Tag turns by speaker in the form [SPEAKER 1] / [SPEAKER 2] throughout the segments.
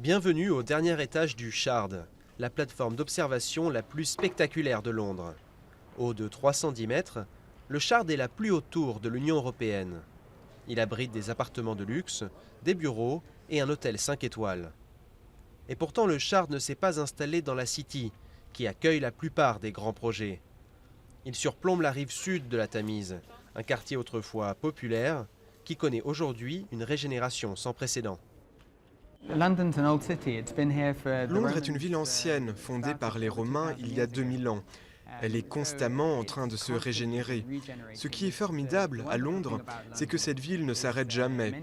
[SPEAKER 1] Bienvenue au dernier étage du Shard, la plateforme d'observation la plus spectaculaire de Londres. Haut de 310 mètres, le Shard est la plus haute tour de l'Union européenne. Il abrite des appartements de luxe, des bureaux et un hôtel 5 étoiles. Et pourtant le Shard ne s'est pas installé dans la City, qui accueille la plupart des grands projets. Il surplombe la rive sud de la Tamise, un quartier autrefois populaire, qui connaît aujourd'hui une régénération sans précédent.
[SPEAKER 2] Londres
[SPEAKER 3] est une ville ancienne, fondée par les Romains il y a 2000 ans. Elle est constamment en train de se régénérer. Ce qui est formidable à Londres, c'est que cette ville ne s'arrête jamais.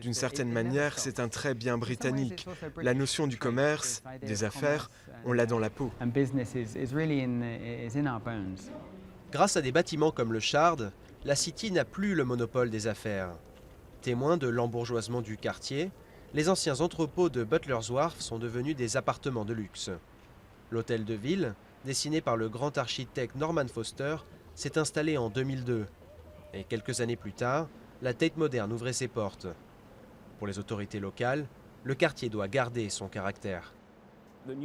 [SPEAKER 3] D'une certaine manière, c'est un trait bien britannique. La notion du commerce, des affaires, on l'a dans la peau.
[SPEAKER 1] Grâce à des bâtiments comme le Shard, la City n'a plus le monopole des affaires. Témoin de l'embourgeoisement du quartier, les anciens entrepôts de Butler's Wharf sont devenus des appartements de luxe. L'hôtel de ville, dessiné par le grand architecte Norman Foster, s'est installé en 2002. Et quelques années plus tard, la Tate Modern ouvrait ses portes. Pour les autorités locales, le quartier doit garder son caractère.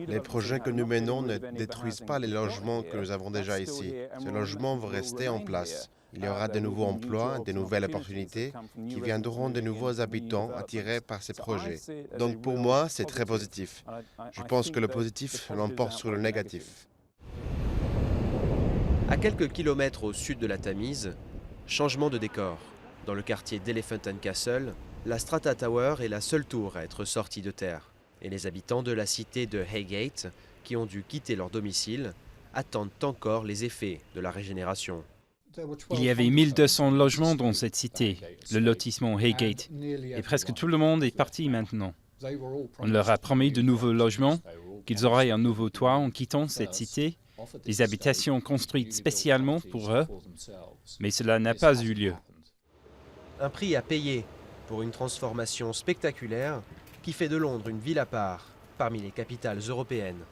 [SPEAKER 4] Les projets que nous menons ne détruisent pas les logements que nous avons déjà ici. Ces logements vont rester en place. Il y aura de nouveaux emplois, de nouvelles opportunités qui viendront de nouveaux habitants attirés par ces projets. Donc pour moi, c'est très positif. Je pense que le positif l'emporte sur le négatif.
[SPEAKER 1] À quelques kilomètres au sud de la Tamise, changement de décor. Dans le quartier d'Elephant and Castle, la Strata Tower est la seule tour à être sortie de terre. Et les habitants de la cité de Highgate, qui ont dû quitter leur domicile, attendent encore les effets de la régénération.
[SPEAKER 5] Il y avait 1200 logements dans cette cité, le lotissement Highgate, et presque tout le monde est parti maintenant. On leur a promis de nouveaux logements, qu'ils auraient un nouveau toit en quittant cette cité, des habitations construites spécialement pour eux, mais cela n'a pas eu lieu.
[SPEAKER 1] Un prix à payer pour une transformation spectaculaire qui fait de Londres une ville à part parmi les capitales européennes.